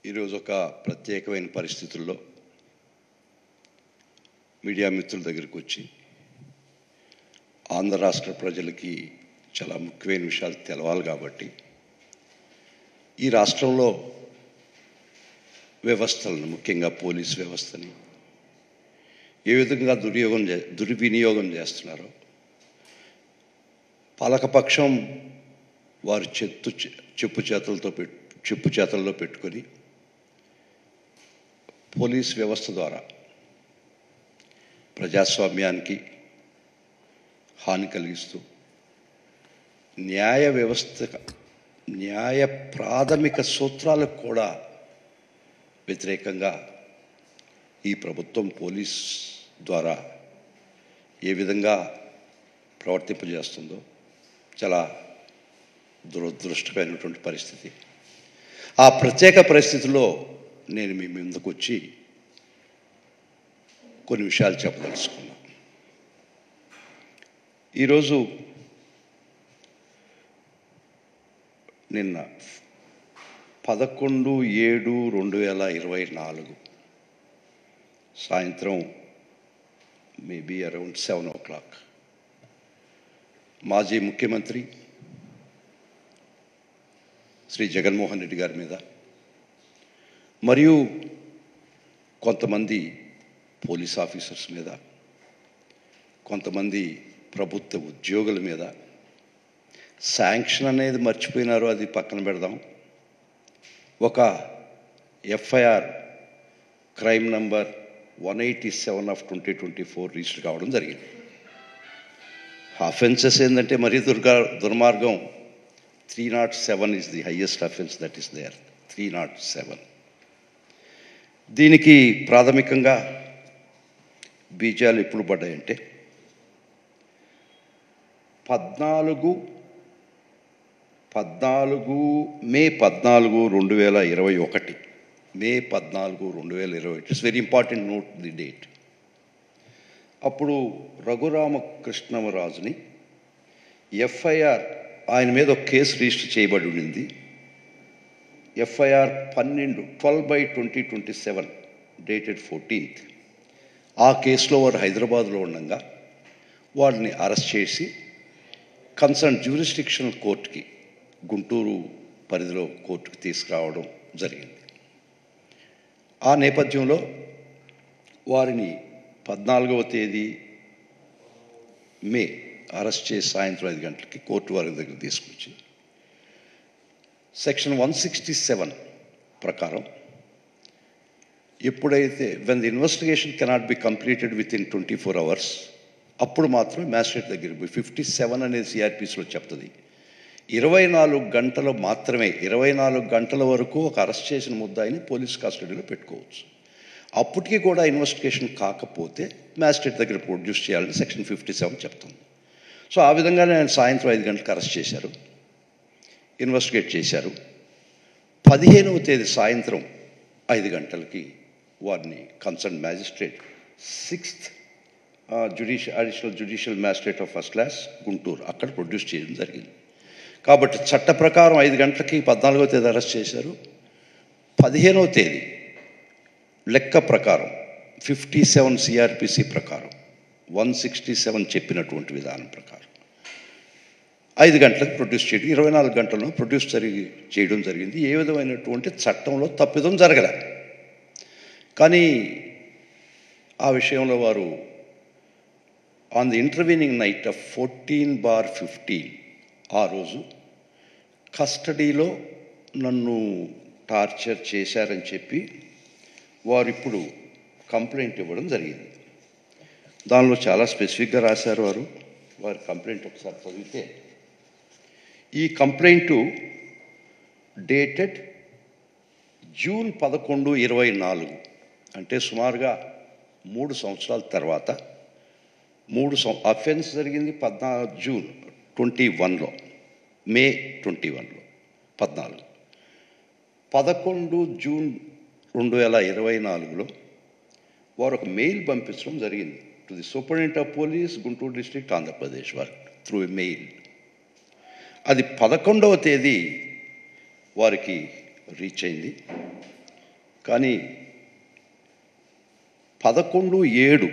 ఈరోజు ఒక ప్రత్యేకమైన పరిస్థితుల్లో మీడియా మిత్రుల దగ్గరికి వచ్చి ఆంధ్ర రాష్ట్ర ప్రజలకి చాలా ముఖ్యమైన విషయాలు తెలవాలి కాబట్టి ఈ రాష్ట్రంలో వ్యవస్థలను, ముఖ్యంగా పోలీస్ వ్యవస్థని ఏ విధంగా దుర్వినియోగం చేస్తున్నారో పాలకపక్షం వారి చెప్పు చేతల్లో పెట్టుకొని పోలీస్ వ్యవస్థ ద్వారా ప్రజాస్వామ్యానికి హాని కలిగిస్తూ న్యాయ ప్రాథమిక సూత్రాలకు కూడా వ్యతిరేకంగా ఈ ప్రభుత్వం పోలీస్ ద్వారా ఏ విధంగా ప్రవర్తింపజేస్తుందో చాలా దురదృష్టకరమైనటువంటి పరిస్థితి. ఆ ప్రత్యేక పరిస్థితుల్లో నేను మీ ముందుకు వచ్చి కొన్ని విషయాలు చెప్పదలుచుకున్నాను. ఈరోజు నిన్న 11/7/2024 సాయంత్రం మేబీ అరౌండ్ 7 o'clock మాజీ ముఖ్యమంత్రి శ్రీ జగన్మోహన్ రెడ్డి గారి మీద మరియు కొంతమంది పోలీస్ ఆఫీసర్స్ మీద, కొంతమంది ప్రభుత్వ ఉద్యోగుల మీద శాంక్షన్ అనేది మర్చిపోయినారు, అది పక్కన పెడదాం. ఒక ఎఫ్ఐఆర్ క్రైమ్ నంబర్ 187/2024 రిజిస్టర్ కావడం జరిగింది. అఫెన్సెస్ ఏంటంటే మరీ దుర్మార్గం. 307 is the highest offence that is there. 307. దీనికి ప్రాథమికంగా బీజాలు ఎప్పుడు పడ్డాయంటే 14 May 14, 2021. May 14, 2021. It's very important, note the date. అప్పుడు రఘురామకృష్ణరాజుని ఎఫ్ఐఆర్, ఆయన మీద ఒక కేసు రిజిస్టర్ చేయబడి ఉండింది. FIR 12/2027 dated 14th. ఆ కేసులో వారు హైదరాబాద్లో ఉండగా వారిని అరెస్ట్ చేసి కన్సర్న్ జ్యూరిస్డిక్షనల్ కోర్టుకి, గుంటూరు పరిధిలో కోర్టుకి తీసుకురావడం జరిగింది. ఆ నేపథ్యంలో వారిని 14వ తేదీ మే అరెస్ట్ చేసి సాయంత్రం 5 గంటలకి కోర్టు వారి దగ్గర తీసుకొచ్చి సెక్షన్ 167 ప్రకారం ఎప్పుడైతే when the investigation cannot be completed with in 24 hours అప్పుడు మాత్రమే మ్యాజిస్ట్రేట్ దగ్గరికి పోయి 57 అనేది సిఆర్పిసిలో చెప్తుంది. 24 గంటలు మాత్రమే, 24 గంటల వరకు ఒక అరెస్ట్ చేసిన ముద్దాయిని పోలీస్ కస్టడీలో పెట్టుకోవచ్చు. అప్పటికీ కూడా ఇన్వెస్టిగేషన్ కాకపోతే మ్యాజిస్ట్రేట్ దగ్గర ప్రొడ్యూస్ చేయాలని సెక్షన్ 57 చెప్తుంది. సో ఆ విధంగానే ఆయన సాయంత్రం 5 గంటలకు అరెస్ట్ చేశారు, ఇన్వెస్టిగేట్ చేశారు. 15వ తేదీ సాయంత్రం 5 గంటలకి వారిని concern magistrate 6th additional judicial magistrate of first class Guntur అక్కడ ప్రొడ్యూస్ చేయడం జరిగింది. కాబట్టి చట్ట ప్రకారం 5 గంటలకి 14వ తేదీ అరెస్ట్ చేశారు. 15వ తేదీ లెక్క ప్రకారం 57 సిఆర్పిసి ప్రకారం 167 చెప్పినటువంటి విధానం ప్రకారం 5 గంటలకు ప్రొడ్యూస్ చేయడం, 24 గంటల్లో ప్రొడ్యూస్ చేయడం జరిగింది. ఏ విధమైనటువంటి చట్టంలో తప్పిదం జరగలే. కానీ ఆ విషయంలో వారు on the intervening knight of 14/15 ఆ రోజు కస్టడీలో నన్ను టార్చర్ చేశారని చెప్పి వారు ఇప్పుడు కంప్లైంట్ ఇవ్వడం జరిగింది. దానిలో చాలా స్పెసిఫిక్గా రాశారు వారి కంప్లైంట్ ఒకసారి చదివితే, ఈ కంప్లైంటు డేటెడ్ జూన్ 11, 2024 అంటే సుమారుగా 3 సంవత్సరాల తర్వాత. అఫెన్స్ జరిగింది 14 జూన్ 21లో, మే 21లో 14. 11 జూన్ 2024లో వారు ఒక మెయిల్ పంపించడం జరిగింది to the superintendent of police, Guntur district, Andhra Pradesh వారు త్రూ ఎ మెయిల్. అది 11వ తేదీ వారికి రీచ్ అయింది. కానీ 11/7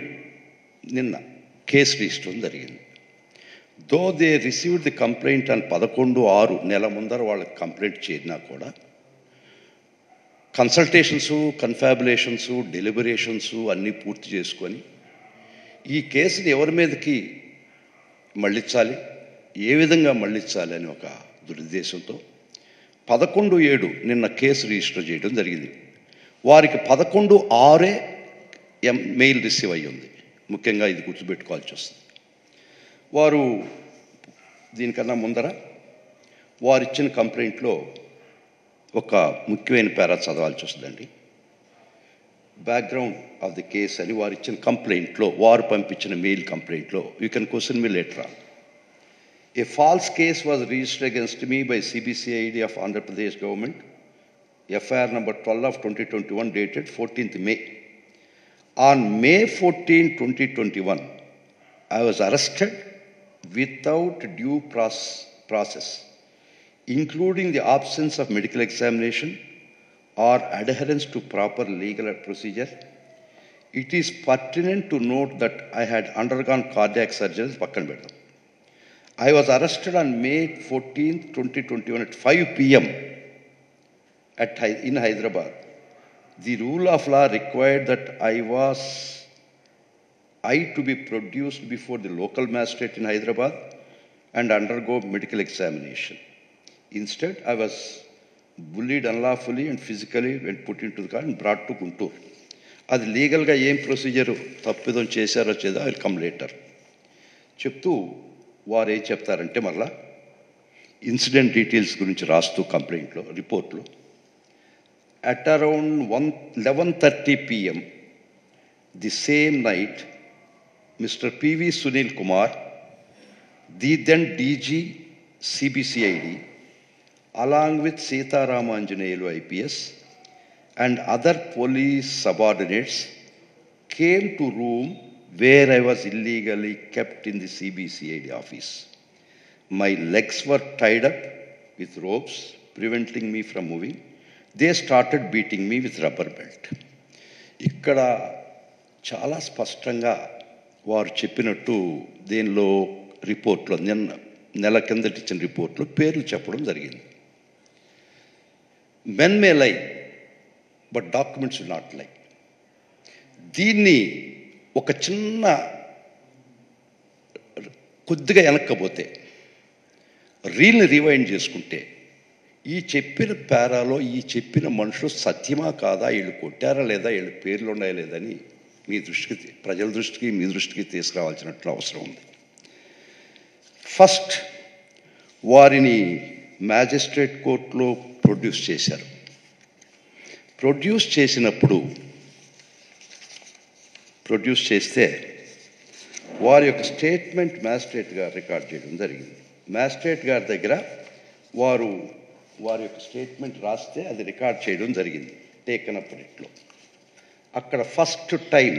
నిన్న కేసు రిజిస్టర్ జరిగింది. Though they received the complaint అని 11/6 నెల ముందర వాళ్ళకి కంప్లైంట్ చేరినా కూడా కన్సల్టేషన్సు, కన్ఫాబులేషన్సు, డెలిబరేషన్సు అన్నీ పూర్తి చేసుకొని ఈ కేసుని ఎవరి మీదకి మళ్ళించాలి, ఏ విధంగా మళ్ళించాలి అని ఒక దురుద్దేశంతో 11/7 నిన్న కేసు రిజిస్టర్ చేయడం జరిగింది. వారికి 11/6 మెయిల్ రిసీవ్ అయ్యి ఉంది. ముఖ్యంగా ఇది గుర్తుపెట్టుకోవాల్సి వస్తుంది. వారు దీనికన్నా ముందర వారు ఇచ్చిన కంప్లైంట్లో ఒక ముఖ్యమైన పేరా చదవాల్సి వస్తుందండి. బ్యాక్గ్రౌండ్ ఆఫ్ ది కేస్ అని వారు ఇచ్చిన కంప్లైంట్లో, వారు పంపించిన మెయిల్ కంప్లైంట్లో, you can question me later on. A false case was registered against me by CBCID of Andhra Pradesh government, FIR number 12 of 2021 dated 14th May. On May 14, 2021, I was arrested without due process, including the absence of medical examination or adherence to proper legal procedure. It is pertinent to note that I had undergone cardiac surgery. I was arrested on May 14, 2021 at 5 p.m. in Hyderabad. The rule of law required that I to be produced before the local magistrate in Hyderabad and undergo medical examination. Instead, I was bullied unlawfully and physically when put into the car and brought to Guntur. అది లీగల్గా ఏం procedure తప్పిదం చేశారో చేదా I will come later చెప్తూ వారు ఏం చెప్తారంటే మళ్ళా ఇన్సిడెంట్ డీటెయిల్స్ గురించి రాస్తూ కంప్లైంట్లో, రిపోర్ట్లో, at around 11:30 p.m. The same night Mr. P.V. Sunil Kumar, the then DG CBCID, along with Sita Ramanjaneyulu IPS and other police subordinates, came to room where I was illegally kept in the CBCID office. My legs were tied up with ropes, preventing me from moving. They started beating me with rubber belt. ఇక్కడ చాలా స్పష్టంగా వారు చెప్పినట్టు దీనిలో రిపోర్ట్లో, నెల కిందటి ఇచ్చిన రిపోర్ట్లో పేర్లు చెప్పడం జరిగింది. మెన్ మే లై బట్ డాక్యుమెంట్స్ విల్ నాట్ లై. దీన్ని ఒక చిన్న కొద్దిగా వెనక్కపోతే, రీల్ని రివైండ్ చేసుకుంటే, ఈ చెప్పిన పేరాలో ఈ చెప్పిన మనుషులు సత్యమా కాదా, వీళ్ళు కొట్టారా లేదా, వీళ్ళు పేర్లు ఉన్నాయా లేదని మీ దృష్టికి, ప్రజల దృష్టికి, మీ దృష్టికి తీసుకురావాల్సినట్లు అవసరం ఉంది. ఫస్ట్ వారిని మ్యాజిస్ట్రేట్ కోర్టులో ప్రొడ్యూస్ చేశారు. ప్రొడ్యూస్ చేస్తే వారి యొక్క స్టేట్మెంట్ మ్యాజిస్ట్రేట్ గారు రికార్డ్ చేయడం జరిగింది. మ్యాజిస్ట్రేట్ గారి దగ్గర వారి యొక్క స్టేట్మెంట్ రాస్తే అది రికార్డ్ చేయడం జరిగింది టేకన్ అప్ ఇట్లో. అక్కడ ఫస్ట్ టైం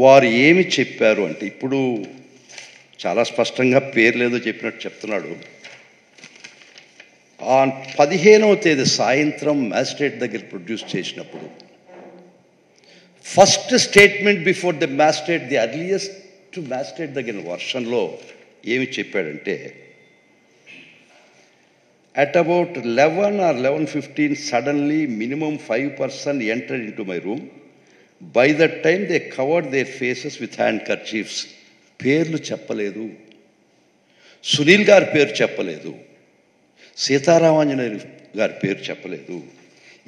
వారు ఏమి చెప్పారు అంటే, ఇప్పుడు చాలా స్పష్టంగా పేర్లు ఏదో చెప్పినట్టు చెప్తున్నాడు. ఆ 15వ తేదీ సాయంత్రం మ్యాజిస్ట్రేట్ దగ్గర ప్రొడ్యూస్ చేసినప్పుడు first statement before the magistrate, the earliest magistrate దగ్గర వర్షన్లో ఏమి చెప్పాడంటే, at about 11 or 11:15 suddenly minimum 5 persons entered into my room. By that time they covered their faces with handkerchiefs. పేర్లు చెప్పలేదు, సునీల్ గారి పేరు చెప్పలేదు, సీతారామాంజనేయులు గారి పేరు చెప్పలేదు.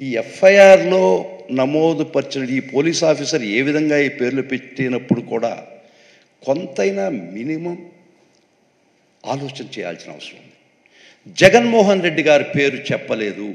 ఈ ఎఫ్ఐఆర్లో నమోదు పరిచిన ఈ పోలీస్ ఆఫీసర్ ఏ విధంగా ఈ పేర్లు పెట్టినప్పుడు కూడా కొంతైనా మినిమం ఆలోచన చేయాల్సిన అవసరం ఉంది. జగన్మోహన్ రెడ్డి గారి పేరు చెప్పలేదు.